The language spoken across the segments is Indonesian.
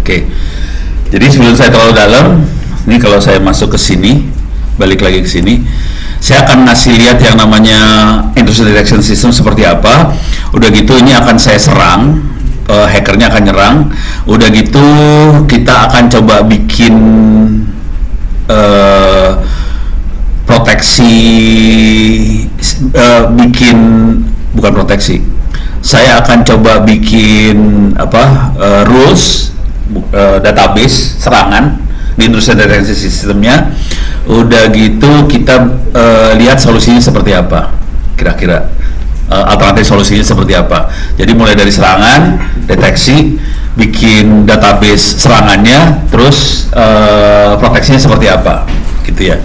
Oke. Jadi sebelum saya terlalu dalam, ini kalau saya masuk ke sini, balik lagi ke sini, saya akan ngasih lihat yang namanya intrusion detection system seperti apa. Udah gitu ini akan saya serang, hackernya akan nyerang. Udah gitu kita akan coba bikin proteksi, bukan proteksi. Saya akan coba bikin rules, database serangan di intrusion detection systemnya. Udah gitu kita lihat solusinya seperti apa, kira-kira alternatif solusinya seperti apa. Jadi mulai dari serangan, deteksi, bikin database serangannya, terus proteksinya seperti apa, gitu ya.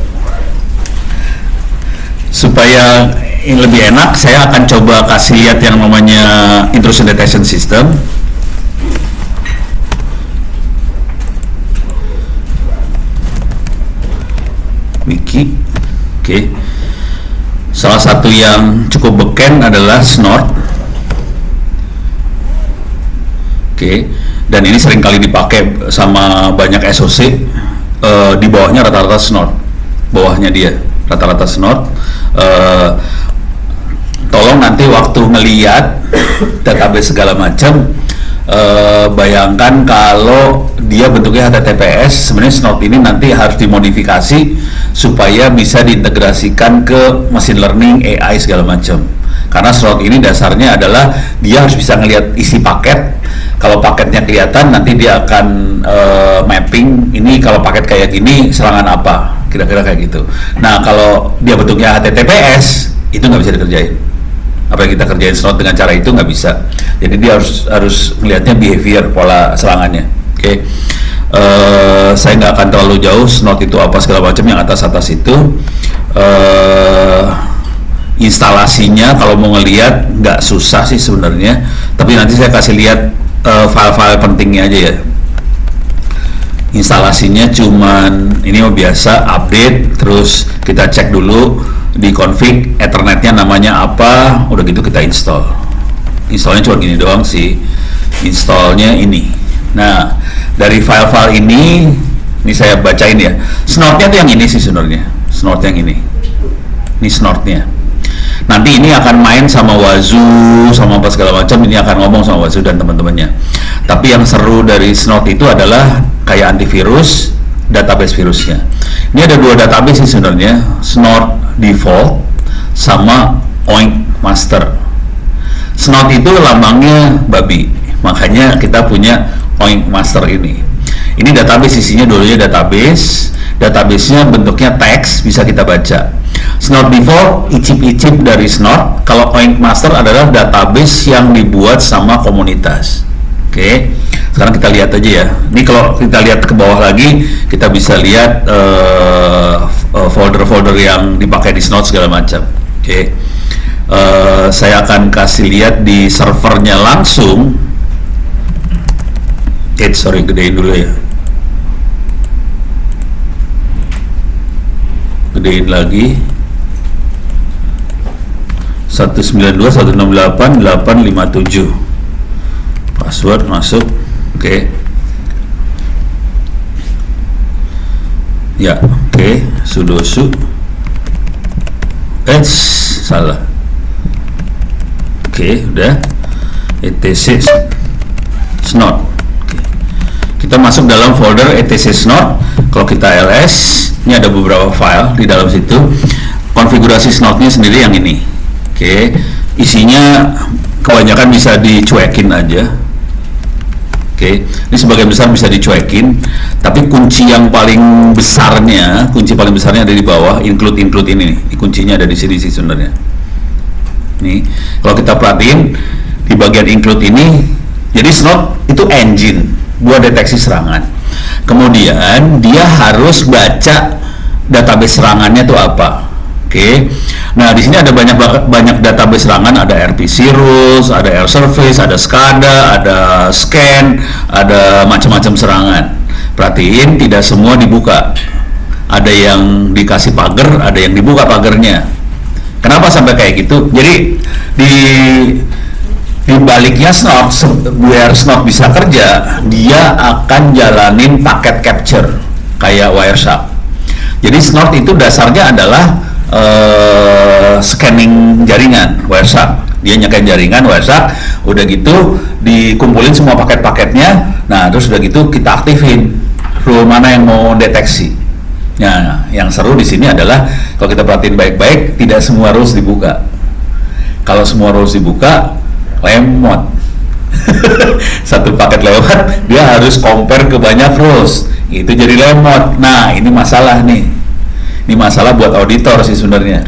Supaya ini lebih enak, saya akan coba kasih lihat yang namanya intrusion detection system. Wiki, oke. Salah satu yang cukup beken adalah Snort, oke. Dan ini sering kali dipakai sama banyak SOC. Di bawahnya rata-rata Snort, bawahnya dia rata-rata Snort. Tolong nanti waktu ngeliat database segala macam, bayangkan kalau dia bentuknya HTTPS, sebenarnya Snort ini nanti harus dimodifikasi supaya bisa diintegrasikan ke machine learning, AI segala macam. Karena Snort ini dasarnya adalah dia harus bisa ngelihat isi paket. Kalau paketnya kelihatan, nanti dia akan mapping ini kalau paket kayak gini serangan apa, kira-kira kayak gitu. Nah kalau dia bentuknya HTTPS itu nggak bisa dikerjain. Apa yang kita kerjain Snort dengan cara itu nggak bisa. Jadi dia harus melihatnya behavior, pola serangannya. Oke. Saya nggak akan terlalu jauh Snort itu apa segala macam yang atas itu. Instalasinya kalau mau ngelihat nggak susah sih sebenarnya, tapi nanti saya kasih lihat file-file pentingnya aja ya. Instalasinya cuman ini biasa update, terus kita cek dulu di config ethernetnya namanya apa, udah gitu kita install. Installnya cuma gini doang sih, installnya ini. Nah dari file-file ini saya bacain ya. Snortnya tuh yang ini sih sebenarnya, Snort yang ini Snortnya. Nanti ini akan main sama Wazoo, sama apa segala macam, ini akan ngomong sama Wazoo dan teman-temannya. Tapi yang seru dari Snort itu adalah kayak antivirus, database virusnya. Ini ada dua database sih sebenarnya, Snort Default sama Oink Master. Snort itu lambangnya babi, makanya kita punya Oink Master ini. Ini database, isinya dulunya database-nya bentuknya teks, bisa kita baca. Snort Default icip-icip dari Snort. Kalau Oink Master adalah database yang dibuat sama komunitas. Oke. Sekarang kita lihat aja ya. Ini kalau kita lihat ke bawah lagi, kita bisa lihat folder-folder yang dipakai di Snort segala macam. Oke. Saya akan kasih lihat di servernya langsung. Gedein dulu ya. Gedein lagi. 192.168.857. Password masuk. Oke. Ya, oke. Sudosu. Salah. Oke, udah. etc Snort. Oke. Kita masuk dalam folder etc Snort. Kalau kita ls, ini ada beberapa file di dalam situ. Konfigurasi Snortnya sendiri yang ini. Oke, isinya kebanyakan bisa dicuekin aja. Oke, ini sebagian besar bisa dicuekin, tapi kunci paling besarnya ada di bawah, include ini. Ini kuncinya ada di sini sih sebenarnya. Nih, kalau kita perhatiin di bagian include ini, jadi Snort itu engine buat deteksi serangan. Kemudian dia harus baca database serangannya itu apa. Oke. Nah, di sini ada banyak database serangan, ada RPC rules, ada air service, ada SCADA, ada scan, ada macam-macam serangan. Perhatiin tidak semua dibuka. Ada yang dikasih pagar, ada yang dibuka pagarnya. Kenapa sampai kayak gitu? Jadi di Di baliknya Snort, biar Snort bisa kerja, dia akan jalanin paket capture kayak Wireshark. Jadi Snort itu dasarnya adalah scanning jaringan Wireshark. Dia nyekain jaringan Wireshark, udah gitu dikumpulin semua paket-paketnya. Nah, terus udah gitu kita aktifin rule mana yang mau deteksi. Nah, yang seru di sini adalah kalau kita perhatiin baik-baik, tidak semua rules dibuka. Kalau semua rules dibuka, lemot. Satu paket lewat, dia harus compare ke banyak rules. Itu jadi lemot. Nah, ini masalah nih. Ini masalah buat auditor sih sebenarnya.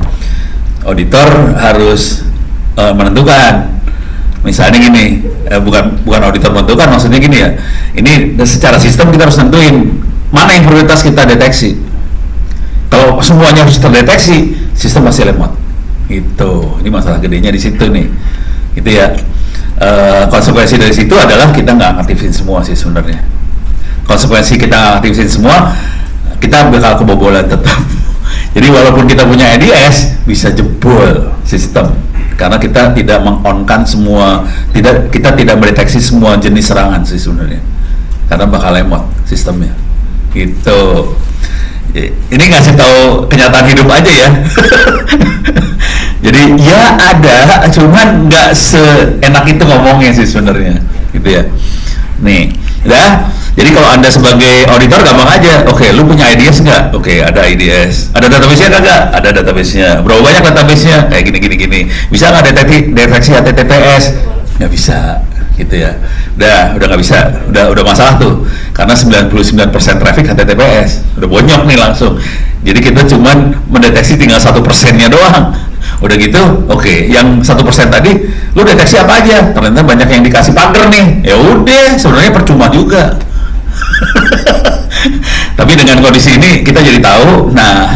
Auditor harus menentukan. Misalnya gini, bukan auditor menentukan, maksudnya gini ya. Ini secara sistem kita harus nentuin mana yang prioritas kita deteksi. Kalau semuanya harus terdeteksi, sistem masih lemot. Itu, ini masalah gedenya di situ nih. Gitu ya. Konsekuensi dari situ adalah kita nggak aktifin semua sih sebenarnya. Konsekuensi kita aktifin semua, kita bakal kebobolan tetap. Jadi walaupun kita punya EDS, bisa jebol sistem karena kita tidak meng-on-kan semua, kita tidak mendeteksi semua jenis serangan sih sebenarnya, karena bakal lemot sistemnya. Gitu. Ini ngasih tahu kenyataan hidup aja ya. Jadi ya ada, cuman nggak seenak itu ngomongnya sih sebenarnya, gitu ya. Nih, udah. Jadi kalau Anda sebagai auditor gampang aja. Oke, lu punya IDS nggak? Oke, ada IDS. Ada database-nya nggak? Ada database-nya. Berapa banyak database-nya? Kayak gini. Bisa nggak deteksi HTTPS? Nggak bisa, gitu ya. Udah nggak bisa. Udah masalah tuh. Karena 99% traffic HTTPS. Udah bonyok nih langsung. Jadi kita cuman mendeteksi tinggal 1%-nya doang. Udah gitu, oke, yang 1% tadi, lu deteksi apa aja? Ternyata banyak yang dikasih pagar nih. Ya udah, sebenarnya percuma juga. Tapi dengan kondisi ini kita jadi tahu, nah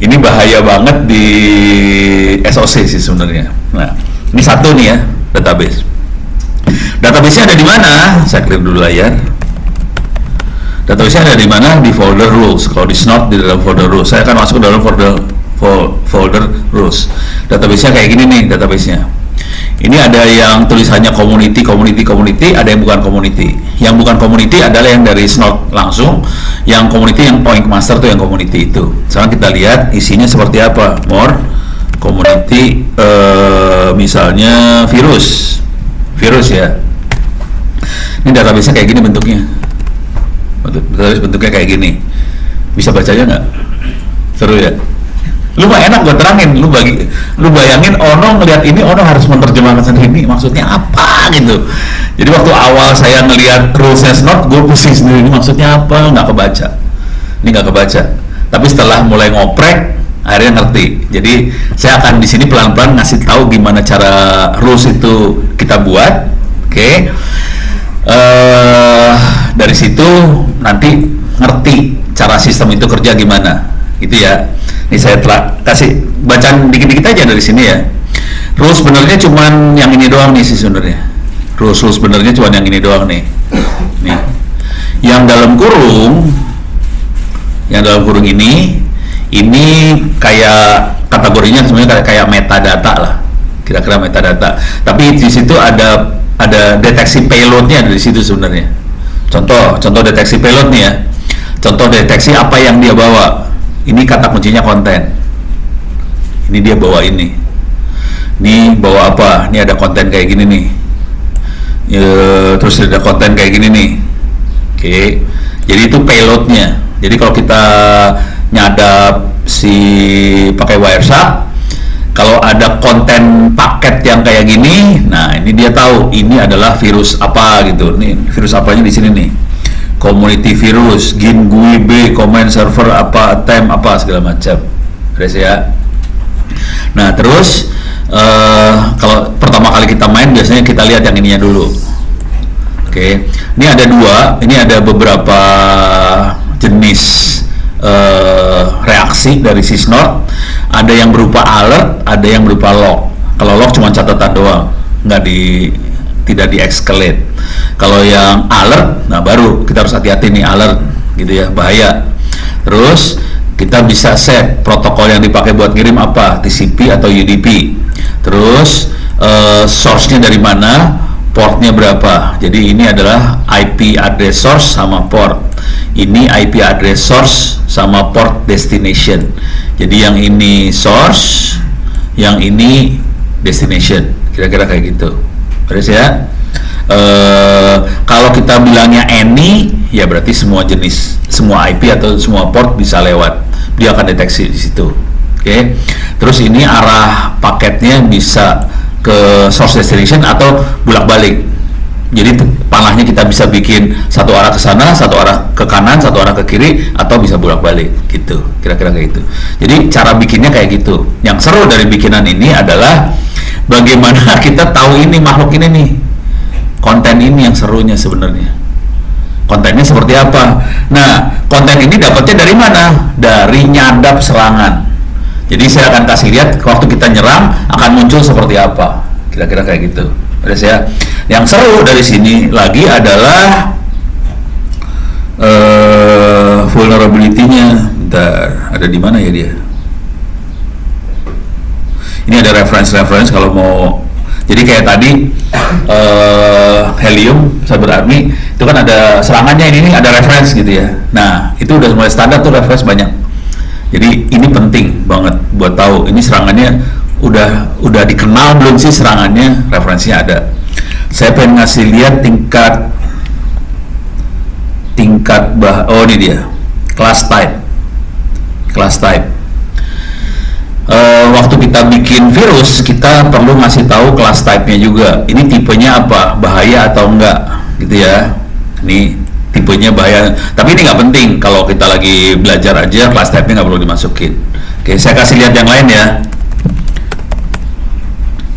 ini bahaya banget di SOC sih sebenarnya. Nah, ini satu nih ya, database. Database-nya ada di mana? Saya clear dulu layar. Database-nya ada di mana? Di folder rules. Kalau di Snort di dalam folder rules. Saya akan masuk ke dalam folder rules. Database-nya kayak gini nih, database-nya. Ini ada yang tulisannya community, ada yang bukan community. Yang bukan community adalah yang dari Snort langsung. Yang community, yang point master tuh yang community itu. Sekarang kita lihat isinya seperti apa. More community, misalnya virus ya. Ini database-nya kayak gini bentuknya. Bentuknya kayak gini. Bisa bacanya nggak? Seru ya? Lu mah enak gue terangin, lu bayangin Ono ngelihat ini, Ono harus menerjemahkan ini maksudnya apa gitu. Jadi waktu awal saya ngelihat rules-nya Snort, gue pusing sendiri, ini maksudnya apa, nggak kebaca. Tapi setelah mulai ngoprek, akhirnya ngerti. Jadi saya akan di sini pelan-pelan ngasih tahu gimana cara rules itu kita buat, oke? Dari situ nanti ngerti cara sistem itu kerja gimana, gitu ya. Ini saya telah kasih bacaan dikit-dikit aja dari sini ya. Rules sebenarnya cuman yang ini doang nih sih sebenarnya. Rules sebenarnya cuman yang ini doang nih. Nih. Yang dalam kurung ini kayak kategorinya sebenarnya kayak metadata lah. Kira-kira metadata. Tapi di situ ada deteksi payloadnya dari situ sebenarnya. Contoh deteksi payload nih ya. Contoh deteksi apa yang dia bawa. Ini kata kuncinya konten. Ini dia bawa ini. Ini bawa apa? Ini ada konten kayak gini nih. Terus ada konten kayak gini nih. Oke. Jadi itu payloadnya. Jadi kalau kita nyadap pakai Wireshark, kalau ada konten paket yang kayak gini, nah ini dia tahu ini adalah virus apa gitu. Nih virus apanya di sini nih. Community virus, GUI B, command server apa, attempt apa segala macam, terus ya. Nah terus kalau pertama kali kita main biasanya kita lihat yang ininya dulu. Oke, ini ada beberapa jenis reaksi dari si Snort. Ada yang berupa alert, ada yang berupa log. Kalau log cuma catatan doang, tidak di-escalate. Kalau yang alert, nah baru kita harus hati-hati nih alert, gitu ya, bahaya. Terus kita bisa set protokol yang dipakai buat ngirim apa, TCP atau UDP. Terus source-nya dari mana, portnya berapa. Jadi ini adalah IP address source sama port. Ini IP address source sama port destination. Jadi yang ini source, yang ini destination. Kira-kira kayak gitu. Beres ya? Kalau kita bilangnya any, ya berarti semua jenis, semua IP atau semua port bisa lewat. Dia akan deteksi di situ. Oke. Terus ini arah paketnya bisa ke source destination atau bolak-balik. Jadi panahnya kita bisa bikin satu arah ke sana, satu arah ke kanan, satu arah ke kiri, atau bisa bolak-balik gitu. Kira-kira kayak gitu. Jadi cara bikinnya kayak gitu. Yang seru dari bikinan ini adalah bagaimana kita tahu ini makhluk ini nih. Konten ini yang serunya sebenarnya. Kontennya seperti apa? Nah, konten ini dapatnya dari mana? Dari nyadap serangan. Jadi saya akan kasih lihat waktu kita nyerang akan muncul seperti apa. Kira-kira kayak gitu. Beres ya. Yang seru dari sini lagi adalah vulnerability-nya. Bentar, ada di mana ya dia? Ini ada reference kalau mau. Jadi kayak tadi Helium Cyber Army itu kan ada serangannya, ini ada reference gitu ya. Nah, itu udah mulai standar tuh reference banyak. Jadi ini penting banget buat tahu ini serangannya udah dikenal belum sih serangannya, referensinya ada. Saya pengen ngasih lihat tingkat oh ini dia, class type. Waktu kita bikin virus, kita perlu ngasih tahu class type-nya juga. Ini tipenya apa, bahaya atau enggak, gitu ya. Ini tipenya bahaya. Tapi ini nggak penting kalau kita lagi belajar aja, class type-nya nggak perlu dimasukin. Oke, saya kasih lihat yang lain ya.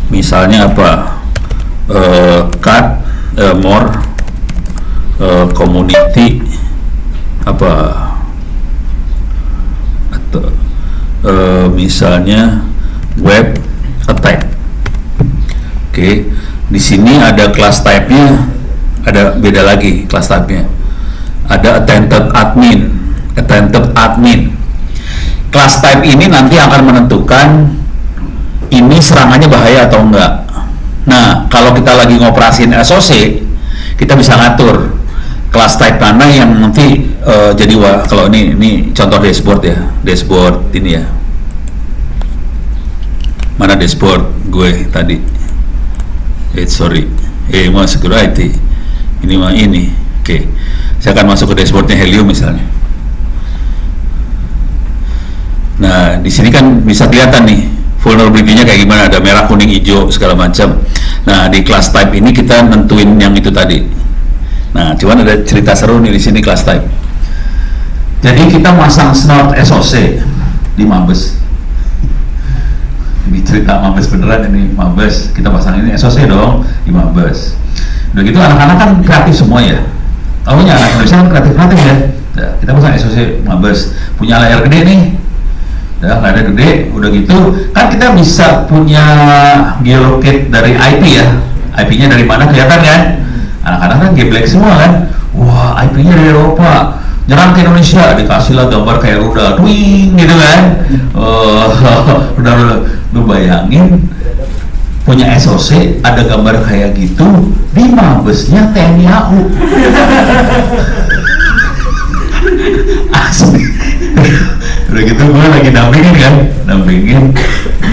Misalnya apa? More community apa? Atau misalnya web attack. Oke, di sini ada class type-nya, ada beda lagi class type-nya. Ada attempted admin. Class type ini nanti akan menentukan ini serangannya bahaya atau enggak. Nah, kalau kita lagi ngoperasin SOC, kita bisa ngatur class type mana yang nanti jadi kalau ini contoh dashboard ya, dashboard ini ya. Mana dashboard gue tadi? Mau security. Ini mah ini. Oke. Saya akan masuk ke dashboardnya Helium misalnya. Nah, di sini kan bisa kelihatan nih vulnerability-nya kayak gimana, ada merah, kuning, hijau segala macam. Nah, di class type ini kita nentuin yang itu tadi. Nah, cuman ada cerita seru nih di sini class type. Jadi kita masang snort SOC di Mabes. Ini cerita Mabes beneran ini, Mabes. Kita pasang ini SOC dong di Mabes. Udah gitu anak-anak kan kreatif semua ya. Tahunya anak Indonesia kan kreatif ya. Nah, kita pasang SOC Mabes, punya layar gede nih. Nggak ada gede, udah gitu kan kita bisa punya geolocate dari IP ya. IP-nya dari mana kelihatan kan? Anak-anak kan geblek semua kan. Wah, IP-nya dari Eropa, nyerang ke Indonesia, dikasih lah gambar kayak rudal, twing gitu kan. Udah lu bayangin punya SOC ada gambar kayak gitu di Mabesnya TNI AU. Asli. Udah gitu gue lagi dampingin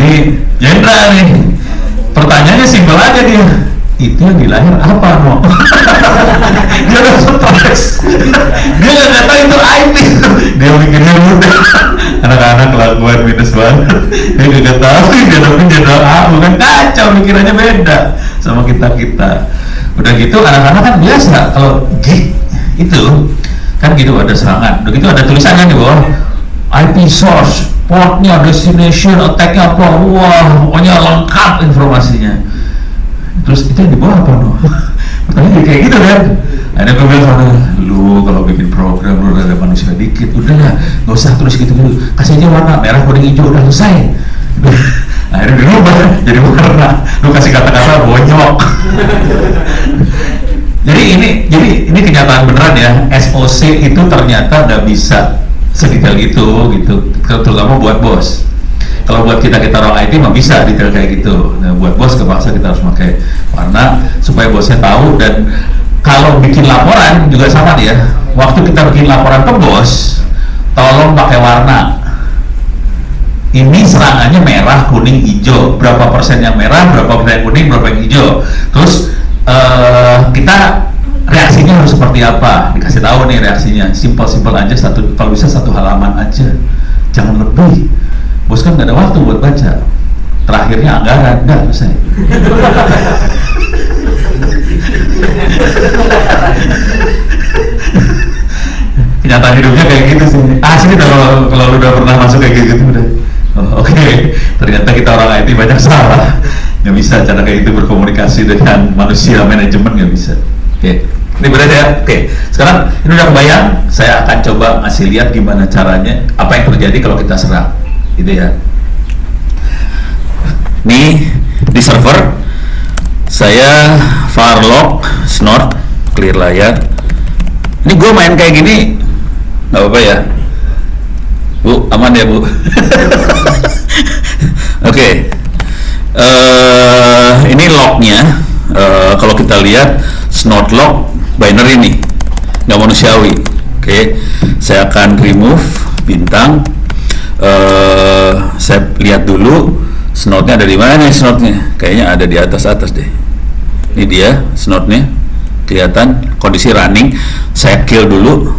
ini jenderal nih, pertanyaannya simpel aja dia, itu yang di lahir apa no? Dia udah stres, dia nggak tahu itu IP, dia mikirnya mudah, anak-anak kelakuan minus banget, dia nggak tahu dia dapetin jenderal A, bukan kacau, mikirannya beda sama kita. Udah gitu anak-anak kan biasa kalau itu kan gitu ada serangan, udah gitu ada tulisannya di bawah IP source, portnya, destination, attack-nya apa, wah pokoknya lengkap informasinya. Terus itu yang di bawah apa no? Pertanyaan kayak gitu kan. Ada gue bilang, lu kalau bikin program lu ada manusia dikit, udah lah, nggak usah terus gitu, kasih aja warna merah, kuning, hijau, udah selesai. Akhirnya dirubah jadi warna, lu kasih kata-kata bonyok. Jadi ini kenyataan beneran ya, SOC itu ternyata nggak bisa sedetail itu gitu, terutama buat bos. Kalau buat kita orang IT mah bisa detail kayak gitu. Nah, buat bos kepaksa kita harus pakai warna supaya bosnya tahu. Dan kalau bikin laporan juga sama nih ya. Waktu kita bikin laporan ke bos, tolong pakai warna. Ini serangannya merah, kuning, hijau. Berapa persen yang merah, berapa persen yang kuning, berapa yang hijau. Terus kita reaksinya harus seperti apa? Dikasih tahu nih reaksinya. Simpel aja, kalau bisa satu halaman aja. Jangan lebih. Bos kan nggak ada waktu buat baca. Terakhirnya anggaran, nggak selesai. Kenyataan hidupnya kayak gitu sih. Sini kalau lu udah pernah masuk kayak gitu udah. Oke. Ternyata kita orang IT banyak salah. Nggak bisa cara kayak gitu berkomunikasi dengan manusia, manajemen nggak bisa. Oke. Ini benar ya. Oke. Sekarang ini udah kebayang. Saya akan coba ngasih lihat gimana caranya, apa yang terjadi kalau kita serang. Gitu ya. Nih di server saya Farlock Snort clear layar. Ini gue main kayak gini nggak apa-apa ya, Bu? Aman ya, Bu? Oke. Ini lognya. Kalau kita lihat Snort log binary ini nggak manusiawi. Oke. Saya akan remove bintang. Saya lihat dulu snotnya ada di mana nih snotnya. Kayaknya ada di atas deh. Ini dia snotnya, kelihatan kondisi running. Saya kill dulu,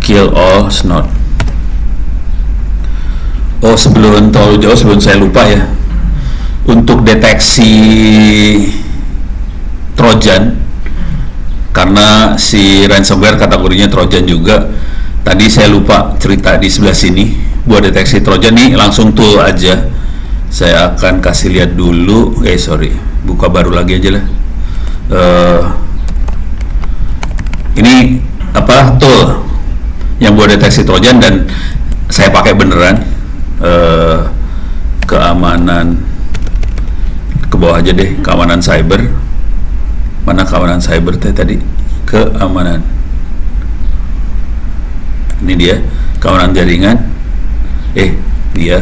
kill all snot. Oh, sebelum terlalu jauh, sebelum saya lupa ya, untuk deteksi Trojan, karena si ransomware kategorinya Trojan juga. Tadi saya lupa cerita di sebelah sini. Buat deteksi Trojan nih langsung tool aja. Saya akan kasih lihat dulu. Buka baru lagi aja lah. Ini apa tool yang buat deteksi Trojan dan saya pakai beneran. Keamanan ke bawah aja deh, keamanan cyber. Mana keamanan cyber tadi? Keamanan. Ini dia keamanan jaringan. Dia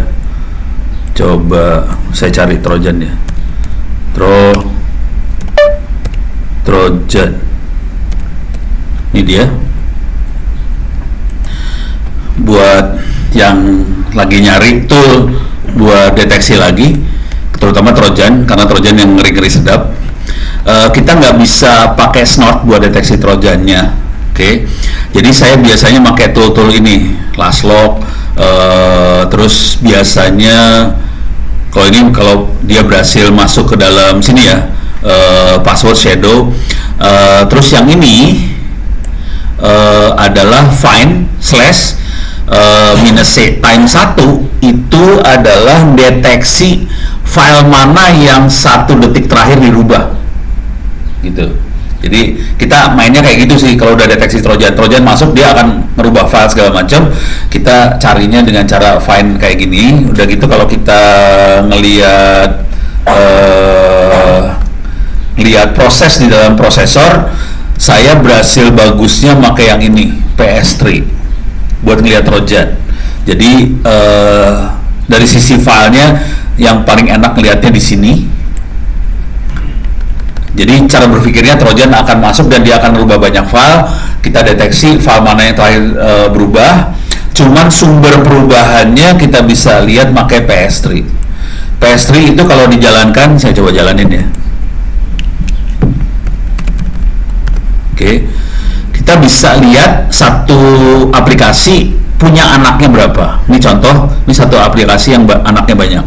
coba saya cari Trojan ya. Trojan. Ini dia. Buat yang lagi nyari tool buat deteksi lagi, terutama Trojan, karena Trojan yang ngeri-ngeri sedap. Kita nggak bisa pakai snort buat deteksi Trojannya. Oke. Jadi saya biasanya pakai tool ini, LastLock. Terus biasanya kalau dia berhasil masuk ke dalam sini ya, password shadow. Terus yang ini adalah find slash minus C times 1 itu adalah deteksi file mana yang 1 detik terakhir dirubah gitu. Jadi kita mainnya kayak gitu sih. Kalau udah deteksi Trojan masuk, dia akan merubah file segala macam. Kita carinya dengan cara find kayak gini. Udah gitu kalau kita ngelihat proses di dalam prosesor, saya berhasil bagusnya pakai yang ini, PS3 buat ngelihat Trojan. Jadi dari sisi filenya yang paling enak ngelihatnya di sini. Jadi cara berpikirnya Trojan akan masuk dan dia akan merubah banyak file. Kita deteksi file mana yang terakhir berubah. Cuman sumber perubahannya kita bisa lihat pakai PS3. PS3 itu kalau dijalankan, saya coba jalanin ya. Oke. Kita bisa lihat satu aplikasi punya anaknya berapa. Ini contoh, ini satu aplikasi yang anaknya banyak.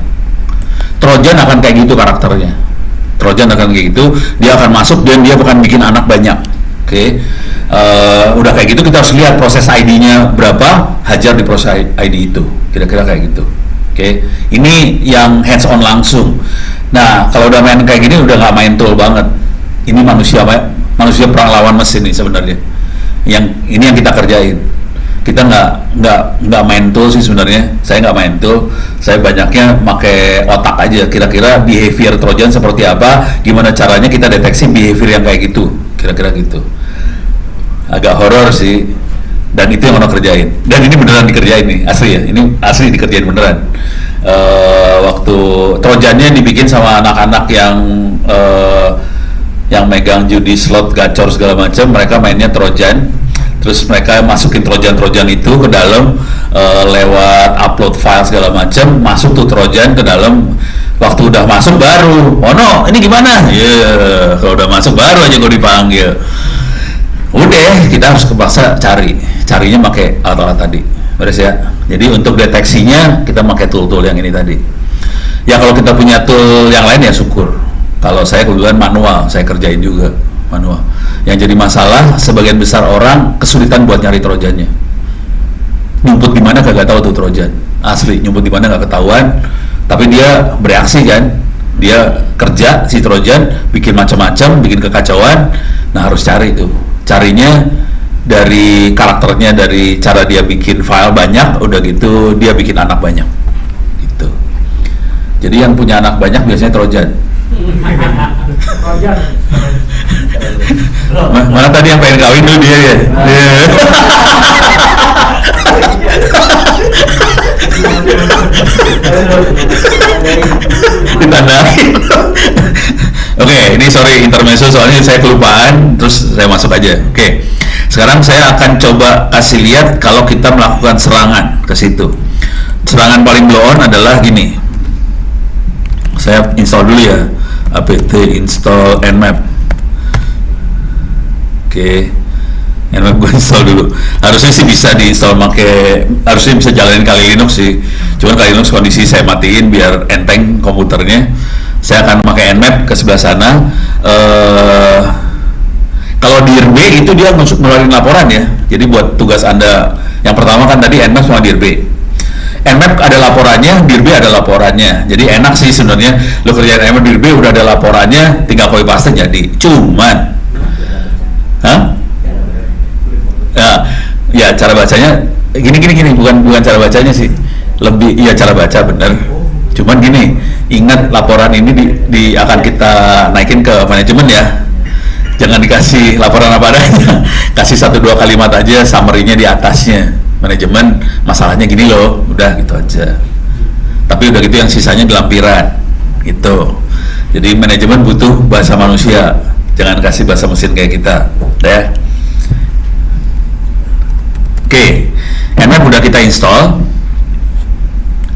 Trojan akan kayak gitu karakternya. Trojan akan kayak gitu, dia akan masuk dan dia akan bikin anak banyak. Oke. Udah kayak gitu kita harus lihat proses ID-nya berapa, hajar di proses ID itu. Kira-kira kayak gitu. Oke. Ini yang hands on langsung. Nah, kalau udah main kayak gini udah nggak main tool banget. Ini manusia perang lawan mesin nih sebenarnya. Ini yang kita kerjain. Kita nggak main tool sih sebenarnya. Saya nggak main tool. Saya banyaknya pakai otak aja. Kira-kira behavior Trojan seperti apa? Gimana caranya kita deteksi behavior yang kayak gitu? Kira-kira gitu. Agak horor sih. Dan itu yang orang kerjain. Dan ini beneran dikerjain nih, asli ya. Ini asli dikerjain beneran. Waktu trojannya dibikin sama anak-anak yang megang judi slot, gacor segala macam, mereka mainnya trojan. Terus mereka masukin trojan itu ke dalam lewat upload file segala macam, masuk tuh trojan ke dalam. Waktu udah masuk baru, oh no, ini gimana? Kalau udah masuk baru aja gue dipanggil. Udah, kita harus kepaksa carinya pakai alat-alat tadi, beres ya. Jadi untuk deteksinya kita pakai tool-tool yang ini tadi. Ya kalau kita punya tool yang lain ya syukur. Kalau saya kebetulan manual, saya kerjain juga manual. Yang jadi masalah sebagian besar orang kesulitan buat nyari trojannya. Nyumput di mana kagak tahu tuh trojan. Asli, nyumput di mana nggak ketahuan. Tapi dia bereaksi kan. Dia kerja si trojan, bikin macam-macam, bikin kekacauan. Nah harus cari tuh. Carinya dari karakternya, dari cara dia bikin file banyak, udah gitu dia bikin anak banyak. Gitu. Jadi yang punya anak banyak biasanya trojan. Mana tadi yang pengen kawin dulu dia ya? Ditandain. Oke, ini sorry intermezzo soalnya saya kelupaan, terus saya masuk aja. Oke, sekarang saya akan coba kasih lihat kalau kita melakukan serangan ke situ. Serangan paling blow on adalah gini. Saya install dulu ya, apt install nmap. Oke, nmap gue install dulu. Harusnya sih bisa diinstal harusnya bisa jalanin Kali Linux sih. Cuman Kali Linux kondisi saya matiin biar enteng komputernya. Saya akan pakai nmap ke sebelah sana. Kalau dir-b itu dia ngeluarin laporan ya. Jadi buat tugas Anda yang pertama kan tadi nmap sama dir-b. Nmap ada laporannya, dir-b ada laporannya. Jadi enak sih sebenarnya. Lo kerjain nmap dir-b udah ada laporannya, tinggal copy paste jadi. Cuman, ya cara bacanya gini, bukan cara bacanya sih. Lebih iya cara baca bener. Cuman gini, ingat laporan ini akan kita naikin ke manajemen ya. Jangan dikasih laporan apa adanya. Kasih 1-2 kalimat aja summary-nya di atasnya. Manajemen masalahnya gini loh, udah gitu aja. Tapi udah gitu yang sisanya di lampiran gitu. Jadi manajemen butuh bahasa manusia, jangan kasih bahasa mesin kayak kita ya. Oke, nmap udah kita install.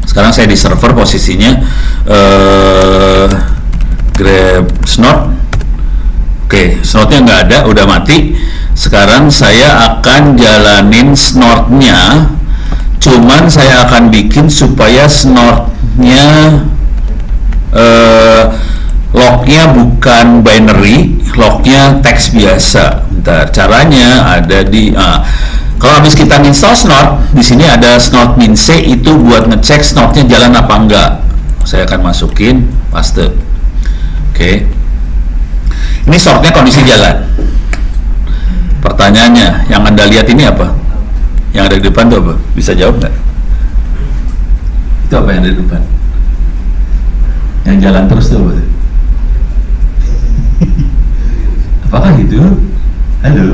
Sekarang saya di server posisinya grab snort. Oke, snortnya nggak ada, udah mati. Sekarang saya akan jalanin snortnya, cuman saya akan bikin supaya snortnya lognya bukan binary, lognya teks biasa. Bentar, caranya ada di kalau habis kita install snort, di sini ada snort min c, itu buat ngecek snortnya jalan apa enggak. Saya akan masukin paste. Oke. Ini snortnya kondisi jalan. Pertanyaannya, yang Anda lihat ini apa? Yang ada di depan itu apa? Bisa jawab nggak? Itu apa yang ada di depan? Yang jalan terus itu apa? Apakah itu? Halo?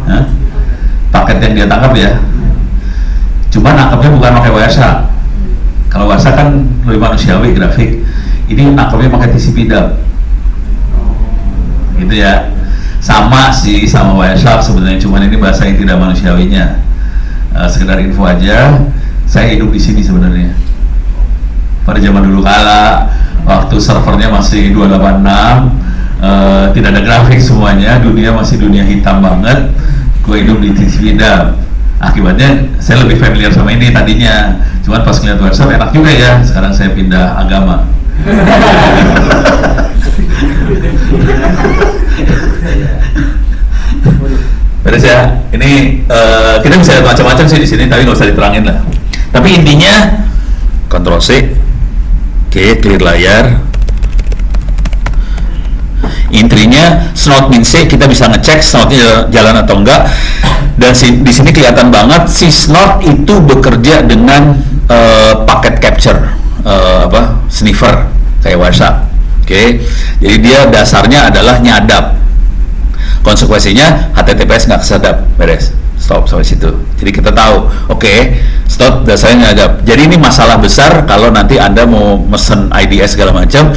Hah? Paket yang dia tangkap ya? Cuma nangkapnya bukan pakai Wireshark. Kalau Wireshark kan lebih manusiawi grafik. Ini nangkapnya pakai TCP dump. Gitu ya. Sama sih sama Wireshark sebenarnya, cuman ini bahasa yang tidak manusiawinya. Sekedar info aja, saya hidup di sini sebenarnya. Pada zaman dulu kala, waktu servernya masih 286, tidak ada grafik semuanya, dunia masih dunia hitam banget. Gue hidup di TCP dump. Akibatnya saya lebih familiar sama ini tadinya. Cuman pas ngeliat Wireshark enak juga ya. Sekarang saya pindah agama. Beres ya. Ini kita bisa lihat macam-macam sih di sini, tapi nggak usah diterangin lah. Tapi intinya Ctrl C, oke, clear layar. Intinya snort min c kita bisa ngecek snortnya jalan atau enggak. Dan di sini kelihatan banget si snort itu bekerja dengan paket capture, sniffer kayak Wireshark. Oke, jadi dia dasarnya adalah nyadap. konsekuensinya HTTPS nggak kesedap, beres, stop sampai situ. Jadi kita tahu, oke, stop, dasarnya nggak. Jadi ini masalah besar kalau nanti Anda mau mesen IDS segala macam,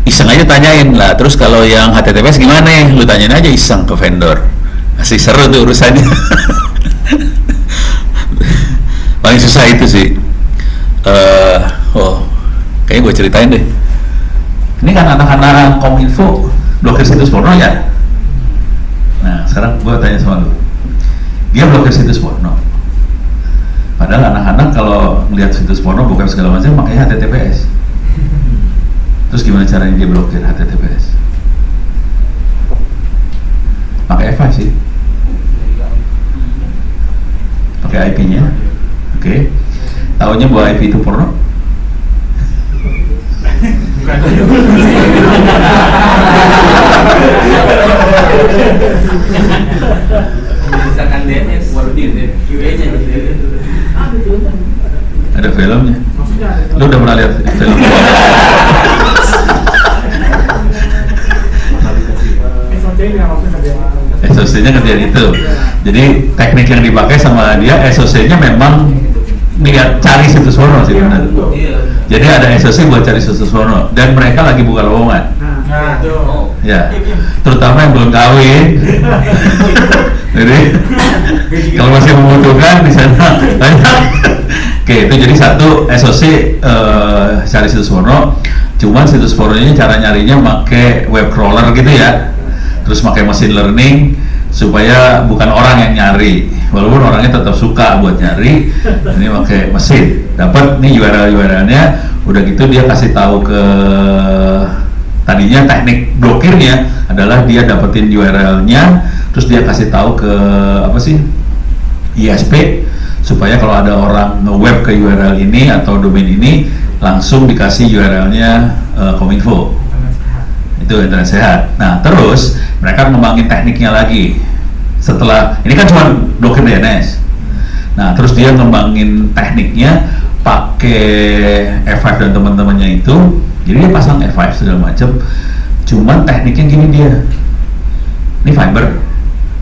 iseng aja tanyain lah. Terus kalau yang HTTPS gimana? Lu tanyain aja iseng ke vendor. Masih seru tuh urusannya. Paling susah itu sih. Kayaknya gue ceritain deh. Ini kan anak-anak Kominfo blokir situs porno ya. Nah sekarang gue tanya sama lu, dia blokir situs porno. Padahal anak-anak kalau melihat situs porno bukan segala macam makanya HTTPS. Terus gimana caranya dia blokir HTTPS? Pakai F5 sih. Pakai IP-nya. Oke. Taunya bahwa IP itu porno? Bukan. Misalkan DNS, baru di QA-nya. Ada filmnya. Lu udah pernah lihat film? SOC-nya ngerjain itu. Jadi teknik yang dipakai sama dia, SOC-nya memang lihat cari situs porno sih benar. Jadi ada SOC buat cari situs porno dan mereka lagi buka lowongan. Ya, terutama yang belum kawin. Jadi kalau masih membutuhkan di sana banyak. Oke, itu jadi satu SOC cari situs porno. Cuman situs pornonya cara nyarinya pakai web crawler gitu ya. Terus pakai machine learning supaya bukan orang yang nyari, walaupun orangnya tetap suka buat nyari. Ini pakai mesin, dapat nih URL-nya, udah gitu dia kasih tahu ke, tadinya teknik blokirnya adalah dia dapetin URL-nya, terus dia kasih tahu ke apa sih, ISP, supaya kalau ada orang nge-web ke URL ini atau domain ini langsung dikasih URL-nya Kominfo. Itu internet sehat. Nah terus mereka ngembangin tekniknya lagi. Setelah ini kan cuma blokir DNS. Nah terus dia ngembangin tekniknya pakai F5 dan teman-temannya itu. Jadi dia pasang F5 segala macam. Cuman tekniknya gini dia. Ini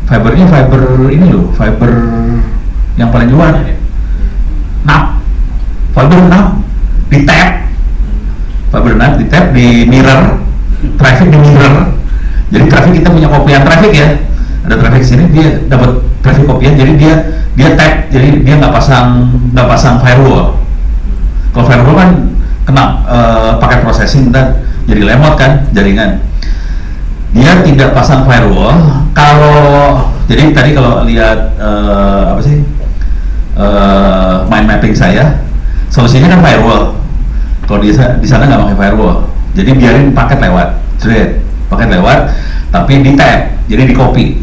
fibernya fiber ini loh, fiber yang paling luar. NAP, fiber NAP di tab, fiber NAP di tab di mirror. Traffic di mirror. Jadi traffic kita punya kopian traffic ya. Ada traffic sini dia dapat traffic kopian. Jadi dia tag. Jadi dia nggak pasang firewall. Kalau firewall kan kena pakai processing dan jadi lemot kan jaringan. Dia tidak pasang firewall. Kalau jadi tadi kalau lihat apa sih mind mapping saya, solusinya kan firewall. Kalau di sana nggak pakai firewall. Jadi biarin paket lewat, paket lewat, tapi di tag, jadi di copy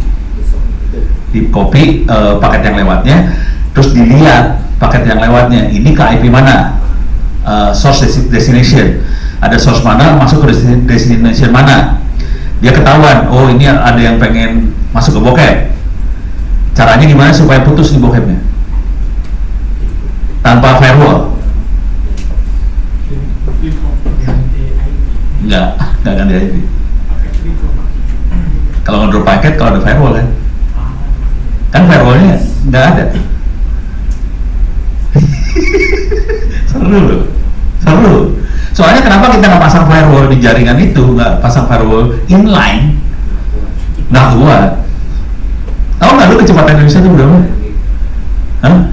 paket yang lewatnya, terus dilihat paket yang lewatnya ini ke IP mana, source destination, ada source mana masuk ke destination mana, dia ketahuan, oh ini ada yang pengen masuk ke bokep, caranya gimana supaya putus nih bokepnya, tanpa firewall. Enggak ganti IP. Kalau ngedrop paket kalau ada firewall kan firewallnya nggak ada. seru. Soalnya kenapa kita nggak pasang firewall di jaringan itu, nggak pasang firewall inline? Nggak kuat. Tahu nggak lu kecepatan Indonesia itu berapa? Hah?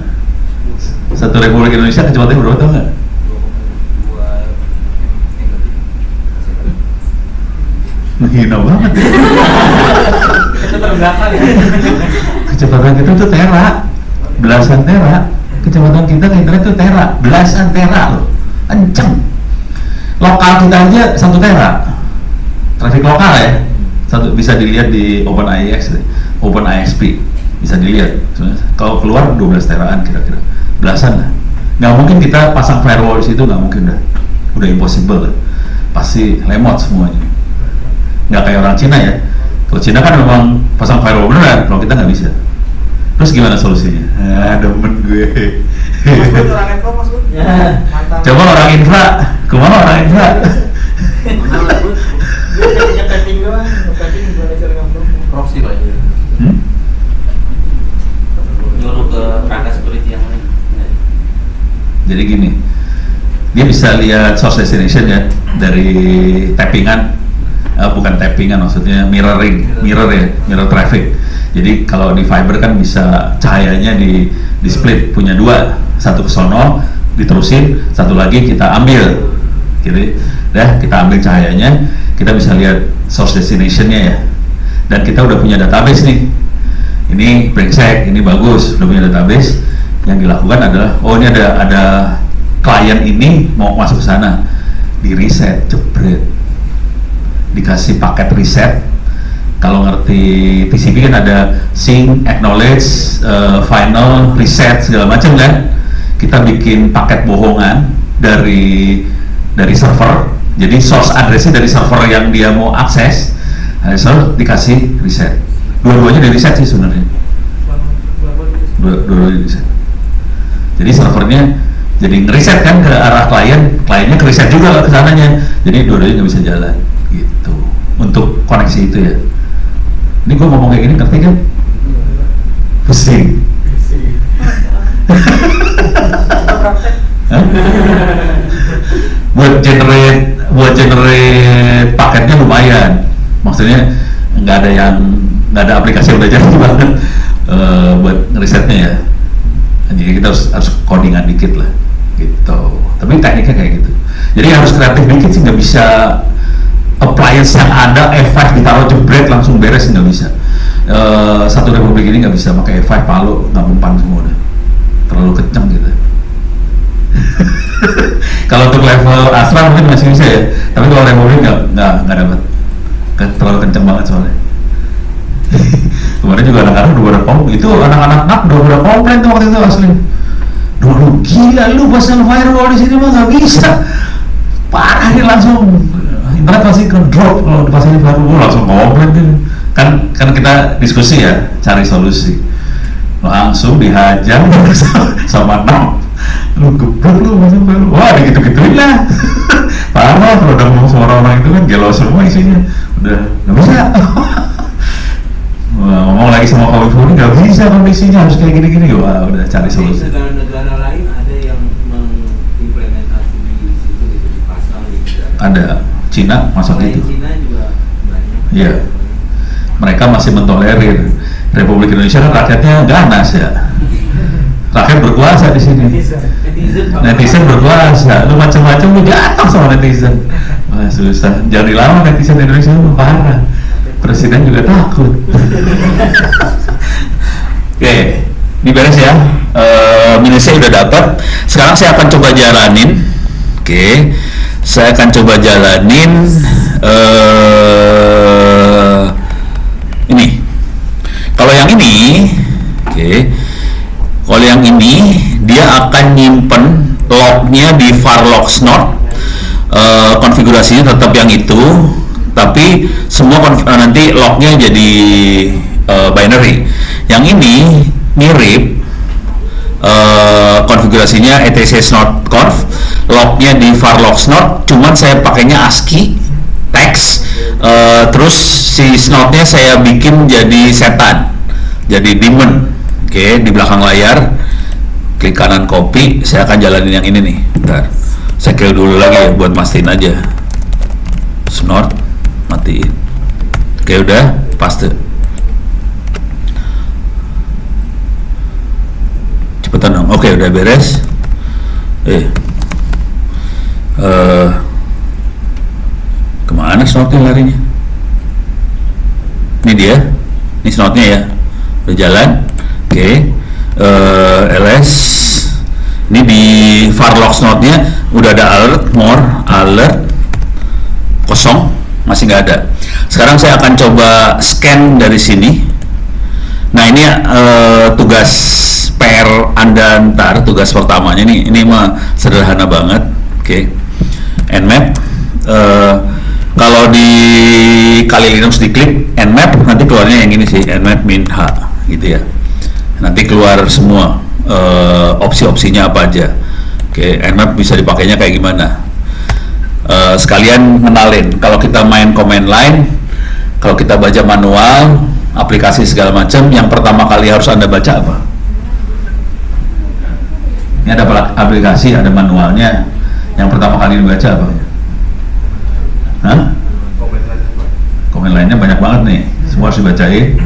Satu Republik Indonesia kecepatannya berapa, tahu nggak? Menghina banget ya. Kecepatan kita tuh tera, belasan tera. Kecepatan kita ke internet tuh tera, belasan tera loh, kenceng. Lokal kita aja 1 tera, traffic lokal ya, bisa dilihat di OpenIXP, bisa dilihat. Kalau keluar 12 teraan kira-kira, belasan lah. Nggak mungkin kita pasang firewall di situ, nggak mungkin udah impossible lah. Pasti lemot semuanya. Nggak kayak orang Cina ya. Kalau Cina kan memang pasang firewall beneran, kalau kita nggak bisa. Terus gimana solusinya? Demen gue. Orang infra maksud? Ya. Coba orang infra, kemana orang infra? Dia tapping doang, tapping gimana cara ngomong? Proxy lah. Jadi gini, dia bisa lihat source destination ya dari tappingan, bukan tappingan maksudnya mirror traffic. Jadi kalau di fiber kan bisa cahayanya di split, punya dua, satu ke sono diterusin, satu lagi kita ambil, gitu. Dah kita ambil cahayanya, kita bisa lihat source destinationnya ya. Dan kita udah punya database nih. Ini brengsek, ini bagus, udah punya database. Yang dilakukan adalah, oh ini ada klien ini mau masuk ke sana, di reset, jebret, dikasih paket reset. Kalau ngerti TCP kan ada sync, acknowledge, final, reset segala macam kan. Kita bikin paket bohongan dari server. Jadi source address-nya dari server yang dia mau akses, so dikasih reset. Dua-duanya di reset sih sebenarnya. Dua-duanya di reset. Jadi servernya jadi ngereset kan ke arah kliennya ke reset juga ke sananya. Jadi dua-duanya nggak bisa jalan gitu. Untuk koneksi itu ya. Ini gue ngomong kayak gini ngerti kan? Pusing. buat generate paketnya lumayan. Maksudnya nggak ada aplikasi yang udah jadi banget buat ngerisetnya ya. Jadi kita harus codingan dikit lah gitu. Tapi tekniknya kayak gitu. Jadi harus kreatif dikit sih, nggak bisa appliance yang ada F5 ditaruh jebret langsung beres, nggak bisa. Satu republik ini nggak bisa pakai F5 Palo, nggak mempan semua udah. Terlalu kenceng gitu. Kalau untuk level Astra mungkin masih bisa ya, tapi kalau republik nggak dapat. Terlalu kenceng banget soalnya. Kemarin juga anak-anak udah pada komplain, itu anak-anak udah pada komplain tuh waktu itu asli. Dulu gila lu pasang firewall di sini mah nggak bisa. Parah nih langsung. Internet pasti ke drop kalau dipasangin firewall, langsung komplain kan kita diskusi ya, cari solusi. Langsung dihajar sama NAM. Lu geblok lu masuk firewall. Wah gitu-gituin lah. Parah kalau udah ngomong sama orang itu kan gelo semua isinya. Udah nggak bisa. Ngomong lagi sama Kominfo nggak bisa kondisinya, harus kayak gini-gini. Wah udah cari solusi. Negara-negara lain ada yang mengimplementasi di situ gitu, dipasang gitu. Ada Cina masuk itu. Cina juga banyak. Iya. Mereka masih mentolerir. Republik Indonesia kan rakyatnya ganas ya. Rakyat berkuasa di sini. Netizen berkuasa. Lu macam-macam lu jatuh sama netizen. Wah susah. Jangan dilawan netizen Indonesia lu parah. Presiden juga takut. Oke, ini beres ya. Minusnya udah dapat. Sekarang saya akan coba jalanin. Oke, saya akan coba jalanin ini. Kalau yang ini, oke. Kalau yang ini dia akan nyimpen lognya di Farlogs node. Konfigurasinya tetap yang itu, tapi semua nanti lognya jadi binary. Yang ini mirip konfigurasinya etc node conf, lognya di Farlogs node, cuman saya pakainya ASCII text, terus si node-nya saya bikin jadi setan, jadi daemon. Oke, di belakang layar klik kanan copy, saya akan jalanin yang ini nih. Bentar, saya kill dulu lagi ya buat mastiin aja. Snort matiin. Oke udah paste. Cepetan dong. Oke udah beres. Kemana snotnya larinya? Ini dia. Ini snotnya ya. Udah jalan. Oke. LS. Ini di Farlogs node-nya udah ada alert kosong, masih nggak ada. Sekarang saya akan coba scan dari sini. Nah ini tugas PR Anda ntar, tugas pertamanya ini mah sederhana banget. Oke. Nmap. Kalau di kali Linux diklik Nmap, nanti keluarnya yang ini sih, Nmap min H gitu ya. Nanti keluar semua opsi-opsinya apa aja. Oke, Nmap bisa dipakainya kayak gimana? Sekalian kenalin, kalau kita main command line, kalau kita baca manual, aplikasi segala macam, yang pertama kali harus Anda baca apa? Ini ada aplikasi, ada manualnya. Yang pertama kali dibaca apa? Hah? Komen lainnya banyak banget nih. Semua harus dibacain.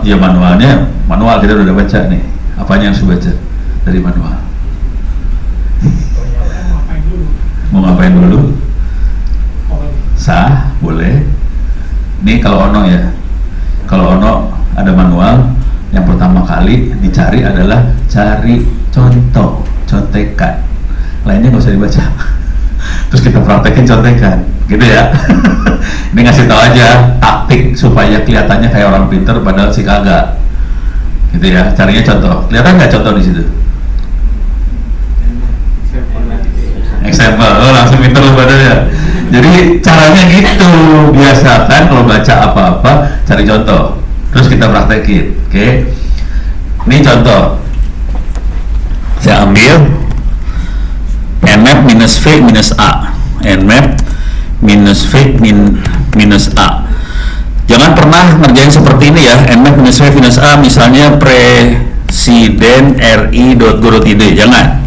Ya manualnya, manual kita udah baca nih. Apanya yang harus dibaca dari manual? Mau ngapain dulu? Sah, boleh. Ini kalau Ono ya. Kalau Ono ada manual, yang pertama kali dicari adalah cari contoh, contekan. Lainnya nggak usah dibaca. Terus kita praktekin contekan, gitu ya. Ini ngasih tahu aja taktik supaya kelihatannya kayak orang pinter padahal sih kagak. Gitu ya. Carinya contoh. Kelihatan nggak contoh di situ? Example, oh langsung pinter loh badannya. Jadi caranya gitu, biasakan kalau baca apa-apa cari contoh, terus kita praktekin, oke? Ini contoh, saya ambil nmap minus v minus a, nmap minus v minus a. Jangan pernah ngerjain seperti ini ya, nmap minus v minus a, misalnya presiden ri.go.id, jangan.